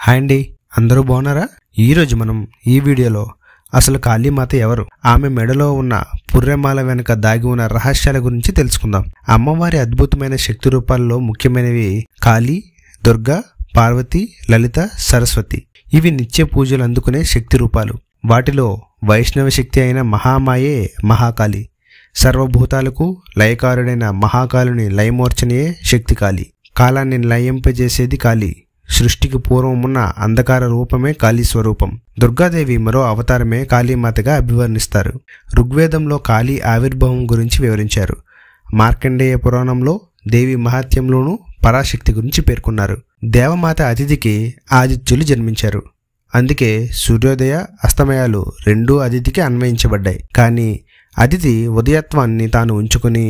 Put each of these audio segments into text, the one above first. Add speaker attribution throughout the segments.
Speaker 1: Hi అండి, అందరూ బాగున్నారా? ఈరోజు మనం ఈ వీడియోలో అసలు కాళీమాత ఎవరు, ఆమె మెడలో ఉన్న పుర్రెమాల వెనుక దాగి ఉన్న రహస్యాల గురించి తెలుసుకుందాం. అమ్మవారి అద్భుతమైన శక్తి రూపాల్లో ముఖ్యమైనవి కాళీ, దుర్గా, పార్వతి, లలిత, సరస్వతి. ఇవి నిత్య పూజలు అందుకునే శక్తి రూపాలు. వాటిలో వైష్ణవ శక్తి అయిన మహామాయే మహాకాళి. సర్వభూతాలకు లయకారుడైన మహాకాలుని లయమోర్చనియే శక్తి కాళి. కాలాన్ని లయింపజేసేది కాళి. సృష్టికి పూర్వం ఉన్న అంధకార రూపమే కాళీ స్వరూపం. దుర్గాదేవి మరో అవతారమే కాళీమాతగా అభివర్ణిస్తారు. ఋగ్వేదంలో కాళీ ఆవిర్భావం గురించి వివరించారు. మార్కండేయ పురాణంలో దేవి మహాత్యంలోనూ పరాశక్తి గురించి పేర్కొన్నారు. దేవమాత అతిథికి ఆదిత్యులు జన్మించారు. అందుకే సూర్యోదయ అస్తమయాలు రెండూ అతిథికి అన్వయించబడ్డాయి. కానీ అతిథి ఉదయత్వాన్ని తాను ఉంచుకుని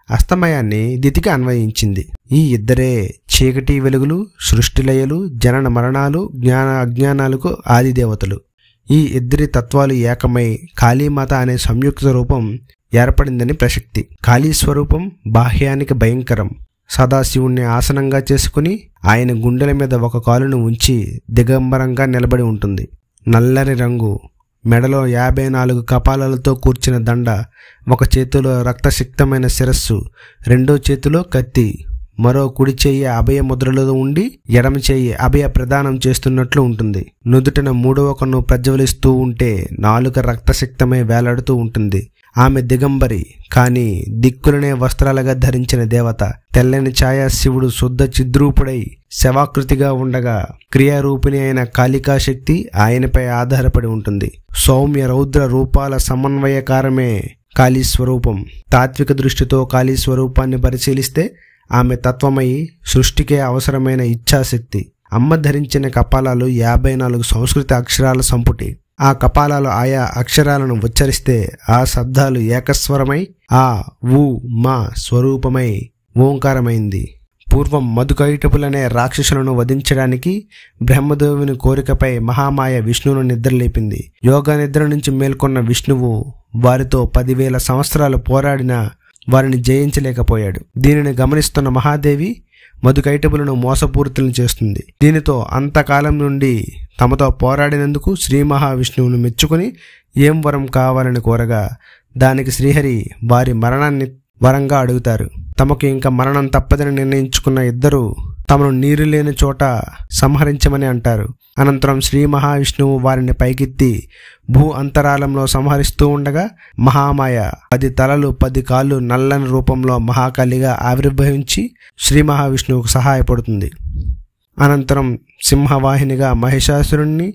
Speaker 1: అస్తమయాన్ని దితికి అన్వయించింది. ఈ ఇద్దరే చీకటి వెలుగులు, సృష్టిలయలు, జనన మరణాలు, జ్ఞాన అజ్ఞానాలకు ఆదిదేవతలు. ఈ ఇద్దరి తత్వాలు ఏకమై కాళీమాత అనే సంయుక్త రూపం ఏర్పడిందని ప్రసక్తి. కాళీ స్వరూపం బాహ్యానికి భయంకరం. సదాశివుణ్ణి ఆసనంగా చేసుకుని ఆయన గుండెల మీద ఒక కాలును ఉంచి దిగంబరంగా నిలబడి ఉంటుంది. నల్లని రంగు, మెడలో 54 కపాలాలతో కూర్చిన దండ, ఒక చేతిలో రక్తసిక్తమైన శిరస్సు, రెండో చేతిలో కత్తి, మరో కుడి చెయ్యి అభయ ముద్రలో ఉండి ఎడమ చెయ్యి అభయ ప్రదానం చేస్తున్నట్లు ఉంటుంది. నుదుటిన మూడవ కన్ను ప్రజ్వలిస్తూ ఉంటే నాలుక రక్తసిక్తమై వేలాడుతూ ఉంటుంది. ఆమె దిగంబరి, కానీ దిక్కులనే వస్త్రాలుగా ధరించిన దేవత. తెల్లని ఛాయా శివుడు శుద్ధ చిద్రూపుడై శవాకృతిగా ఉండగా క్రియారూపిణి అయిన కాళికా శక్తి ఆయనపై ఆధారపడి ఉంటుంది. సౌమ్య రౌద్ర రూపాల సమన్వయకారమే కాళీ స్వరూపం. తాత్విక దృష్టితో కాళీ స్వరూపాన్ని పరిశీలిస్తే ఆమె తత్వమయి, సృష్టికే అవసరమైన ఇచ్ఛాశక్తి. అమ్మ ధరించిన కపాలాలు 54 సంస్కృత అక్షరాల సంపుటి. ఆ కపాలాలు ఆయా అక్షరాలను ఉచ్చరిస్తే ఆ శబ్దాలు ఏకస్వరమై ఆ ఊ మా స్వరూపమై ఓంకారమైంది. పూర్వం మధుకైటపులనే రాక్షసులను వధించడానికి బ్రహ్మదేవుని కోరికపై మహామాయ విష్ణువును నిద్రలేపింది. యోగ నిద్ర నుంచి మేల్కొన్న విష్ణువు వారితో 10,000 సంవత్సరాలు పోరాడినా వారిని జయించలేకపోయాడు. దీనిని గమనిస్తున్న మహాదేవి మధుకైటపులను మోసపూరితులను చేస్తుంది. దీనితో అంతకాలం నుండి తమతో పోరాడినందుకు శ్రీ మహావిష్ణువును మెచ్చుకుని ఏం వరం కావాలని కోరగా దానికి శ్రీహరి వారి మరణాన్ని వరంగా అడుగుతారు. తమకు ఇంకా మరణం తప్పదని నిర్ణయించుకున్న ఇద్దరు తమను నీరు లేని చోట సంహరించమని అంటారు. అనంతరం శ్రీ మహావిష్ణువు వారిని పైకెత్తి భూ అంతరాలంలో సంహరిస్తూ ఉండగా మహామాయ 10 తలలు 10 కాళ్ళు నల్లని రూపంలో మహాకాళిగా ఆవిర్భవించి శ్రీ మహావిష్ణువుకు సహాయపడుతుంది. అనంతరం సింహవాహినిగా మహిషాసురుణ్ణి,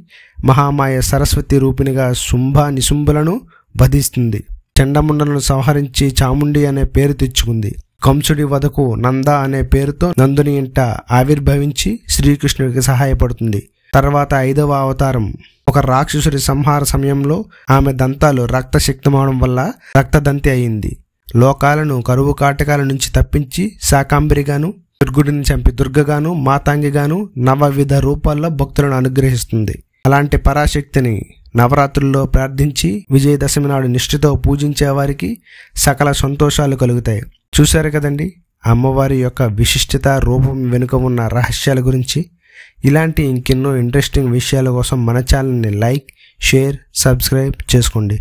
Speaker 1: మహామాయ సరస్వతి రూపిణిగా శుంభ నిశుంభులను వధిస్తుంది. చండముండలను సంహరించి చాముండి అనే పేరు తెచ్చుకుంది. కంసుడి వధకు నంద అనే పేరుతో నందుని ఇంట ఆవిర్భవించి శ్రీకృష్ణుడికి సహాయపడుతుంది. తర్వాత 5వ అవతారం ఒక రాక్షసుడి సంహార సమయంలో ఆమె దంతాలు రక్తసిక్తమవడం వల్ల రక్తదంతి అయింది. లోకాలను కరువు కాటకాల నుంచి తప్పించి శాకాంబరిగాను, దుర్గుడిని చంపి దుర్గగాను, మాతాంగిగాను నవవిధ రూపాల్లో భక్తులను అనుగ్రహిస్తుంది. అలాంటి పరాశక్తిని నవరాత్రుల్లో ప్రార్థించి విజయదశమి నాడు నిష్ఠతో పూజించే వారికి సకల సంతోషాలు కలుగుతాయి. చూశారు కదండి అమ్మవారి యొక్క విశిష్టత, రూపం వెనుక ఉన్న రహస్యాల గురించి. ఇలాంటి ఇంకెన్నో ఇంట్రెస్టింగ్ విషయాల కోసం మన ఛానల్ని లైక్, షేర్, సబ్స్క్రైబ్ చేసుకోండి.